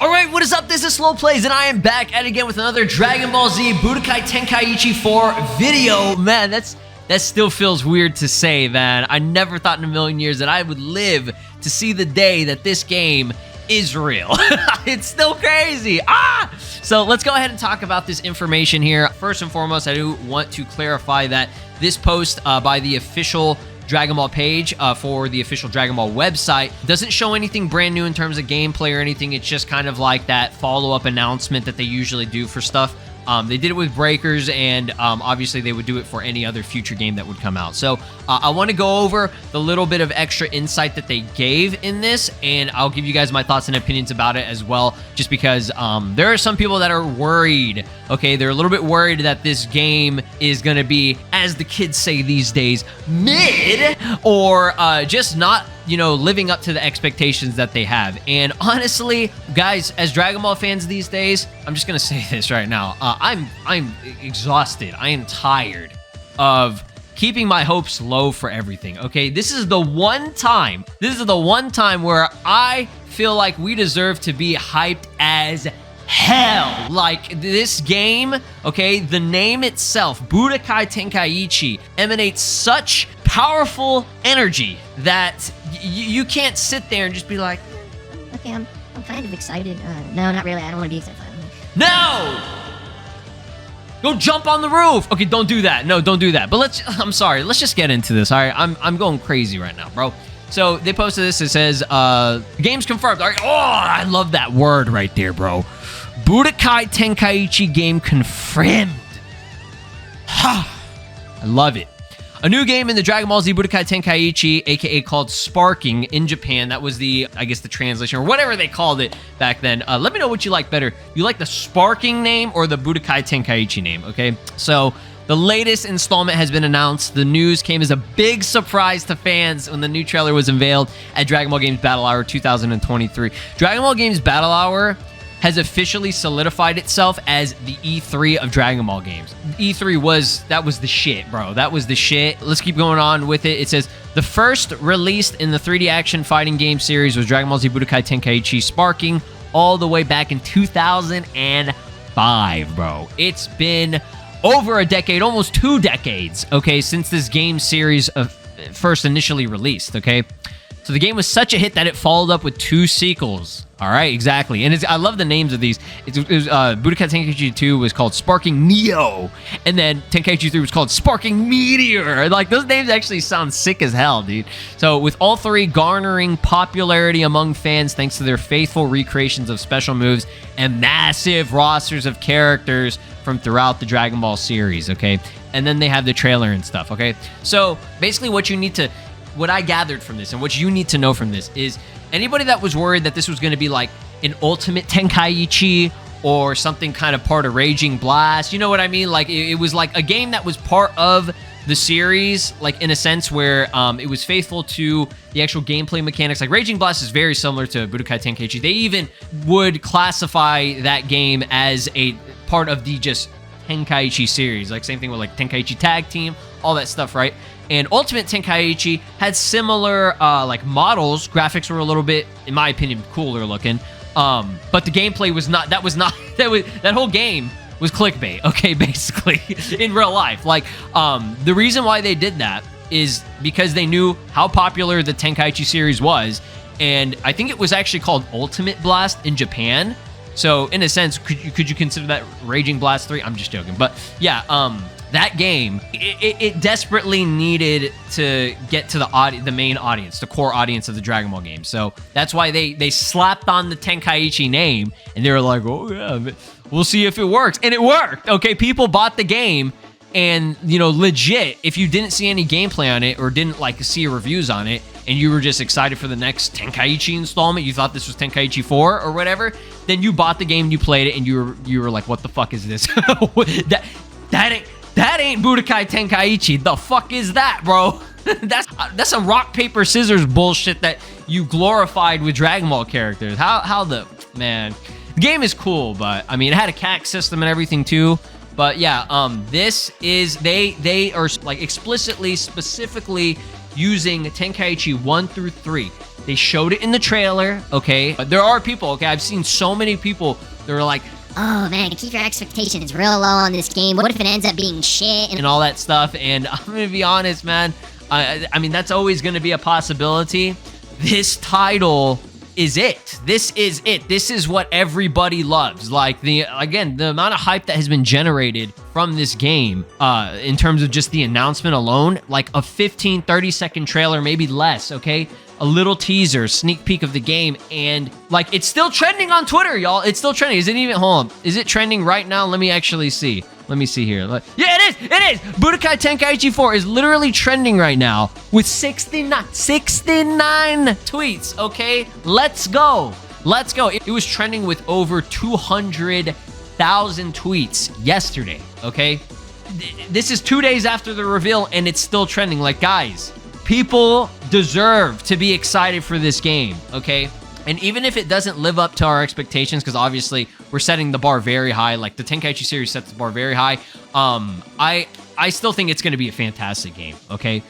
Alright, what is up? This is SLOplays, and I am back at it again with another Dragon Ball Z Budokai Tenkaichi 4 video. Man, that still feels weird to say, man. I never thought in a million years that I would live to see the day that this game is real. It's still crazy. So let's go ahead and talk about this information here. First and foremost, I do want to clarify that this post by the official Dragon Ball page for the official Dragon Ball website doesn't show anything brand new in terms of gameplay or anything. It's just kind of like that follow-up announcement that they usually do for stuff. They did it with Breakers, and obviously they would do it for any other future game that would come out. So I want to go over the little bit of extra insight that they gave in this, and I'll give you guys my thoughts and opinions about it as well, just because there are some people that are worried, okay? They're a little bit worried that this game is going to be, as the kids say these days, mid, or just not, you know, living up to the expectations that they have. And honestly, guys, as Dragon Ball fans these days, I'm just gonna say this right now. I'm exhausted. I am tired of keeping my hopes low for everything, okay? This is the one time where I feel like we deserve to be hyped as hell. Like, this game, okay, the name itself, Budokai Tenkaichi, emanates such powerful energy that you can't sit there and just be like, okay, I'm kind of excited. No, not really. I don't want to be excited. no! Go jump on the roof! Okay, don't do that. No, don't do that. But I'm sorry, let's just get into this, all right? I'm going crazy right now, bro. So they posted this. It says, game's confirmed. All right. Oh, I love that word right there, bro. Budokai Tenkaichi game confirmed. Ha! I love it. A new game in the Dragon Ball Z Budokai Tenkaichi, aka called Sparking in Japan. That was the, I guess, the translation or whatever they called it back then. Let me know what you like better. You like the Sparking name or the Budokai Tenkaichi name, okay? So the latest installment has been announced. The news came as a big surprise to fans when the new trailer was unveiled at Dragon Ball Games Battle Hour 2023. Dragon Ball Games Battle Hour has officially solidified itself as the E3 of Dragon Ball games. E3 was the shit, bro. That was the shit. Let's keep going on with it. It says, the first released in the 3D action fighting game series was Dragon Ball Z Budokai Tenkaichi Sparking all the way back in 2005, bro. It's been over a decade, almost 2 decades, okay, since this game series first initially released, okay? So the game was such a hit that it followed up with 2 sequels. All right, exactly. And I love the names of these. Budokai Tenkaichi 2 was called Sparking Neo, and then Tenkaichi 3 was called Sparking Meteor. Like, those names actually sound sick as hell, dude. So with all 3 garnering popularity among fans thanks to their faithful recreations of special moves and massive rosters of characters from throughout the Dragon Ball series, okay? And then they have the trailer and stuff, okay? So basically what I gathered from this and what you need to know from this is anybody that was worried that this was going to be like an Ultimate Tenkaichi or something kind of part of Raging Blast, you know what I mean? Like, it was like a game that was part of the series, like in a sense where it was faithful to the actual gameplay mechanics. Like, Raging Blast is very similar to Budokai Tenkaichi. They even would classify that game as a part of the just Tenkaichi series. Like, same thing with like Tenkaichi Tag Team, all that stuff, right? And Ultimate Tenkaichi had similar like models. Graphics were a little bit, in my opinion, cooler looking. But the gameplay was not. That whole game was clickbait. Okay, basically in real life. Like, the reason why they did that is because they knew how popular the Tenkaichi series was, and I think it was actually called Ultimate Blast in Japan. So in a sense, could you consider that Raging Blast 3? I'm just joking, but yeah. That game, it desperately needed to get to the main audience, the core audience of the Dragon Ball game. So that's why they slapped on the Tenkaichi name, and they were like, oh yeah, we'll see if it works. And it worked, okay? People bought the game, and, you know, legit, if you didn't see any gameplay on it or didn't, like, see reviews on it, and you were just excited for the next Tenkaichi installment, you thought this was Tenkaichi 4 or whatever, then you bought the game, you played it, and you were like, what the fuck is this? That ain't Budokai Tenkaichi. The fuck is that, bro? That's some rock, paper, scissors bullshit that you glorified with Dragon Ball characters. Man. The game is cool, but, I mean, it had a CAC system and everything, too. But, yeah, this is, they are, like, explicitly, specifically using Tenkaichi 1 through 3. They showed it in the trailer, okay? But there are people, okay? I've seen so many people that are like, oh man, keep your expectations real low on this game. What if it ends up being shit? and all that stuff. And I'm gonna be honest, man. I mean, that's always gonna be a possibility. This title is it. This is it. This is what everybody loves. Like, the amount of hype that has been generated from this game, in terms of just the announcement alone, like a 15, 30-second trailer, maybe less, okay? A little teaser, sneak peek of the game, and like, it's still trending on Twitter, y'all. It's still trending. Is it even, hold on, is it trending right now? Let me actually see. Let me see here. Yeah, it is. It is. Budokai Tenkaichi 4 is literally trending right now with 69 tweets, okay? Let's go. Let's go. It was trending with over 200,000 tweets yesterday, okay? This is 2 days after the reveal, and it's still trending. Like, guys, people deserve to be excited for this game, okay? And even if it doesn't live up to our expectations, because obviously we're setting the bar very high, like the Tenkaichi series sets the bar very high, I still think it's going to be a fantastic game, okay?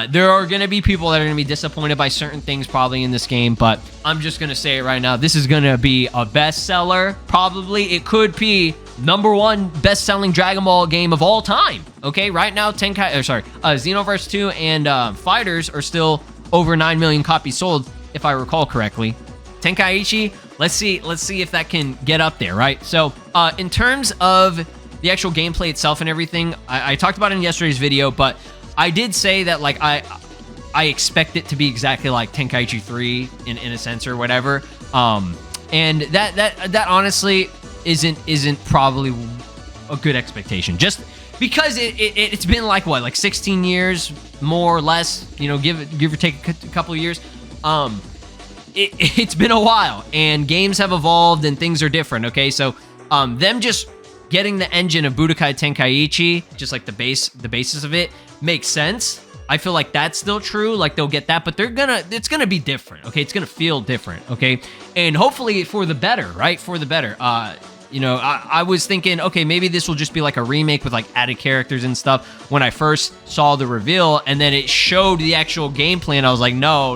There are going to be people that are going to be disappointed by certain things probably in this game, but I'm just going to say it right now. This is going to be a bestseller, probably. It could be #1 best-selling Dragon Ball game of all time, okay? Right now, Xenoverse 2 and Fighters are still over 9 million copies sold, if I recall correctly. Tenkaichi, let's see if that can get up there, right? So, in terms of the actual gameplay itself and everything, I talked about it in yesterday's video, but I did say that, like, I expect it to be exactly like Tenkaichi 3 in a sense or whatever. And that honestly isn't probably a good expectation, just because it's been like, what, like 16 years, more or less, you know, give or take a couple of years. It's been a while, and games have evolved and things are different, okay? So them just getting the engine of Budokai Tenkaichi, just like the basis of it, makes sense. I feel like that's still true, like they'll get that, but it's gonna be different, okay? It's gonna feel different, okay? And hopefully for the better, right? For the better. You know, I was thinking, okay, maybe this will just be like a remake with like added characters and stuff when I first saw the reveal, and then it showed the actual gameplay, and I was like, no.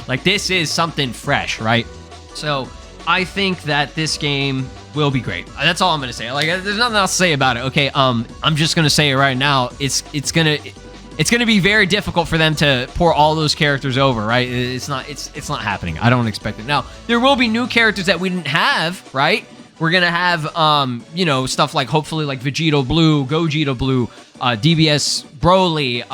Like, this is something fresh, right? So I think that this game will be great. That's all I'm gonna say. Like, there's nothing else to say about it, okay? I'm just gonna say it right now. It's gonna be very difficult for them to pour all those characters over, right? It's not happening. I don't expect it. Now, there will be new characters that we didn't have, right? We're gonna have you know, stuff like, hopefully, like Vegito Blue, Gogeta Blue, DBS Broly,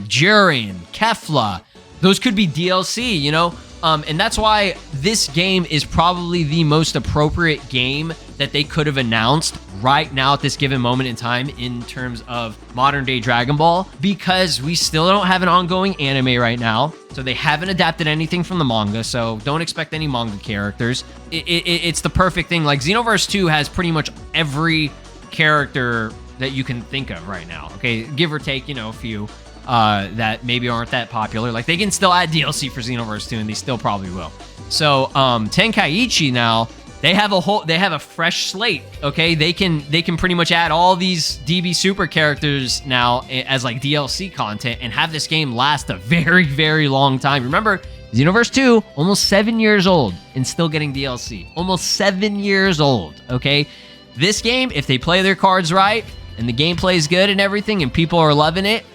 Jiren, Kefla. Those could be DLC, you know? And that's why this game is probably the most appropriate game that they could have announced right now at this given moment in time in terms of modern day Dragon Ball, because we still don't have an ongoing anime right now. So they haven't adapted anything from the manga, so don't expect any manga characters. It's the perfect thing. Like, Xenoverse 2 has pretty much every character that you can think of right now, okay? Give or take, you know, a few that maybe aren't that popular. Like, they can still add DLC for Xenoverse 2, and they still probably will. So Tenkaichi now, they have a fresh slate, okay? They can pretty much add all these DB Super characters now as like DLC content and have this game last a very, very long time. Remember, Xenoverse 2, almost 7 years old and still getting DLC. Almost 7 years old, okay? This game, if they play their cards right and the gameplay is good and everything and people are loving it,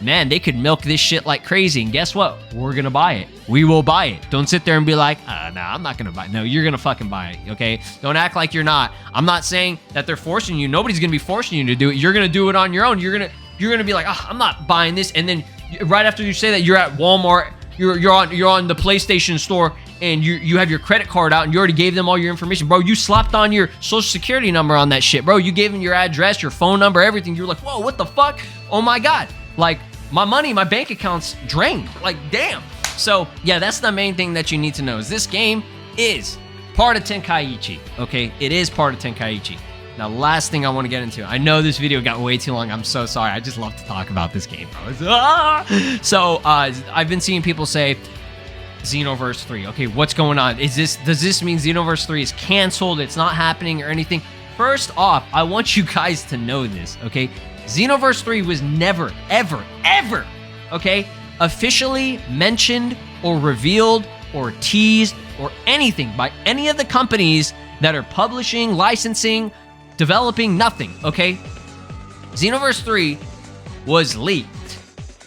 man, they could milk this shit like crazy. And guess what? We're going to buy it. We will buy it. Don't sit there and be like, nah, I'm not going to buy it. No, you're going to fucking buy it, okay? Don't act like you're not. I'm not saying that they're forcing you. Nobody's going to be forcing you to do it. You're going to do it on your own. You're going to be like, I'm not buying this. And then right after you say that, you're at Walmart, you're on the PlayStation store, and you have your credit card out, and you already gave them all your information. Bro, you slapped on your social security number on that shit, bro. You gave them your address, your phone number, everything. You're like, whoa, what the fuck? Oh my God. Like, my money, my bank account's drained. Like, damn. So, yeah, that's the main thing that you need to know is this game is part of Tenkaichi, okay? It is part of Tenkaichi. Now, last thing I want to get into. I know this video got way too long. I'm so sorry. I just love to talk about this game, bro. So, I've been seeing people say Xenoverse 3. Okay, what's going on? Does this mean Xenoverse 3 is canceled? It's not happening or anything? First off, I want you guys to know this, okay? Xenoverse 3 was never, ever, ever okay, officially mentioned or revealed or teased or anything by any of the companies that are publishing, licensing, developing, nothing, okay? Xenoverse 3 was leaked,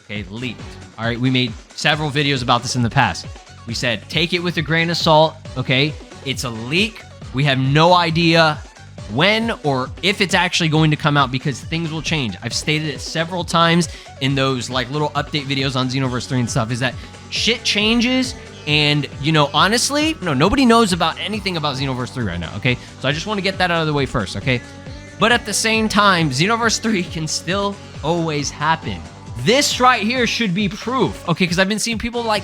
okay, leaked. All right, we made several videos about this in the past. We said, take it with a grain of salt, okay? It's a leak. We have no idea when or if it's actually going to come out because things will change. I've stated it several times in those like little update videos on Xenoverse 3 and stuff, is that shit changes. And, you know, honestly, nobody knows about anything about Xenoverse 3 right now, okay? So I just want to get that out of the way first, okay? But at the same time, Xenoverse 3 can still always happen. This right here should be proof, okay? Because I've been seeing people like,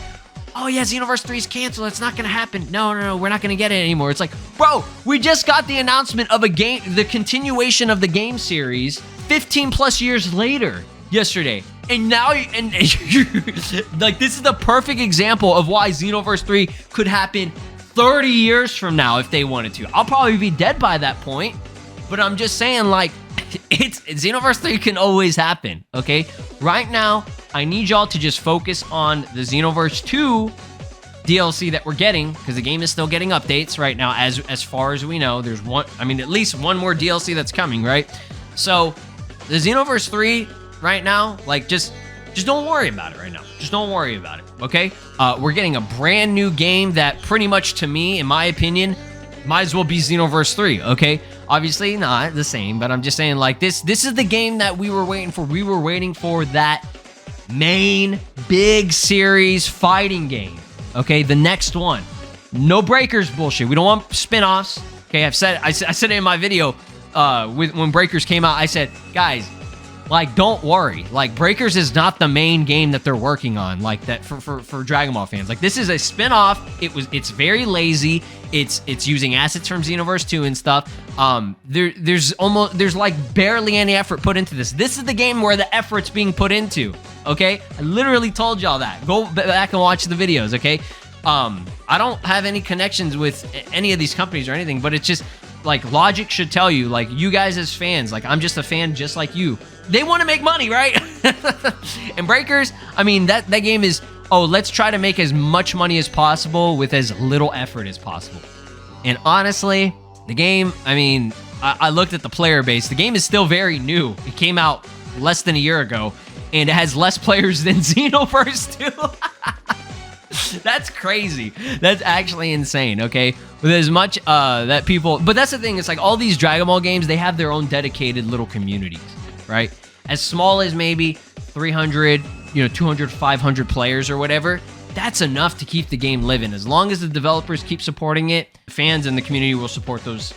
oh yeah, Xenoverse 3 is canceled. It's not going to happen. No, we're not going to get it anymore. It's like, bro, we just got the announcement of a game, the continuation of the game series 15 plus years later yesterday. And now, like, this is the perfect example of why Xenoverse 3 could happen 30 years from now if they wanted to. I'll probably be dead by that point, but I'm just saying, like, Xenoverse 3 can always happen, okay? Right now, I need y'all to just focus on the Xenoverse 2 DLC that we're getting, because the game is still getting updates right now, as far as we know. There's one, I mean, at least one more DLC that's coming, right? So, the Xenoverse 3 right now, like, just don't worry about it right now. Just don't worry about it, okay? We're getting a brand new game that pretty much, to me, in my opinion, might as well be Xenoverse 3, okay? Obviously not the same, but I'm just saying, like, this is the game that we were waiting for. We were waiting for that main big series fighting game, okay? The next one. No Breakers bullshit. We don't want spin-offs, okay? I said it in my video when Breakers came out. I said, guys, like, don't worry. Like, Breakers is not the main game that they're working on, like, that for Dragon Ball fans. Like, this is a spin-off. It's very lazy. It's using assets from Xenoverse 2 and stuff. There's like barely any effort put into this. This is the game where the effort's being put into, okay? I literally told y'all that. Go back and watch the videos, okay? I don't have any connections with any of these companies or anything, but it's just, like, logic should tell you, like, you guys as fans, like, I'm just a fan just like you. They want to make money, right? And Breakers, I mean, that game is, oh, let's try to make as much money as possible with as little effort as possible. And honestly, the game, I mean, I looked at the player base. The game is still very new. It came out less than a year ago, and it has less players than Xenoverse 2. That's crazy. That's actually insane, okay? With as much that people... But that's the thing. It's like all these Dragon Ball games, they have their own dedicated little communities, right? As small as maybe 300, 200, 500 players or whatever, that's enough to keep the game living. As long as the developers keep supporting it, fans and the community will support those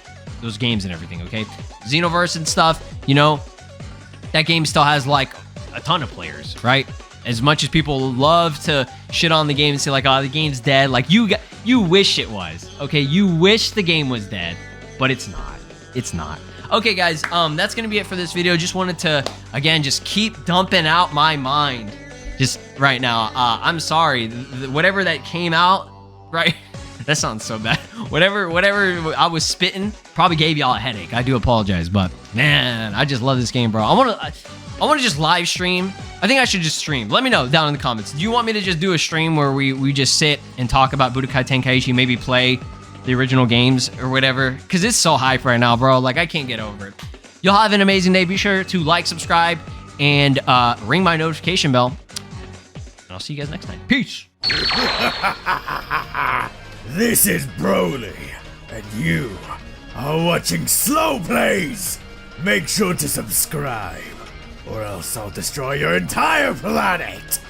games and everything, okay? Xenoverse and stuff, that game still has, like, a ton of players, right? As much as people love to shit on the game and say, like, oh, the game's dead, like, you wish it was, okay? You wish the game was dead, but it's not. It's not. Okay, guys, that's gonna be it for this video. Just wanted to, again, just keep dumping out my mind just right now. I'm sorry. Whatever that came out, right? That sounds so bad. Whatever I was spitting probably gave y'all a headache. I do apologize, but man, I just love this game, bro. I want to just live stream. I think I should just stream. Let me know down in the comments. Do you want me to just do a stream where we just sit and talk about Budokai Tenkaichi, maybe play the original games or whatever? Because it's so hype right now, bro. Like, I can't get over it. Y'all have an amazing day. Be sure to like, subscribe, and ring my notification bell. And I'll see you guys next time. Peace. This is Broly, and you are watching SLOplays. Make sure to subscribe, or else I'll destroy your entire planet.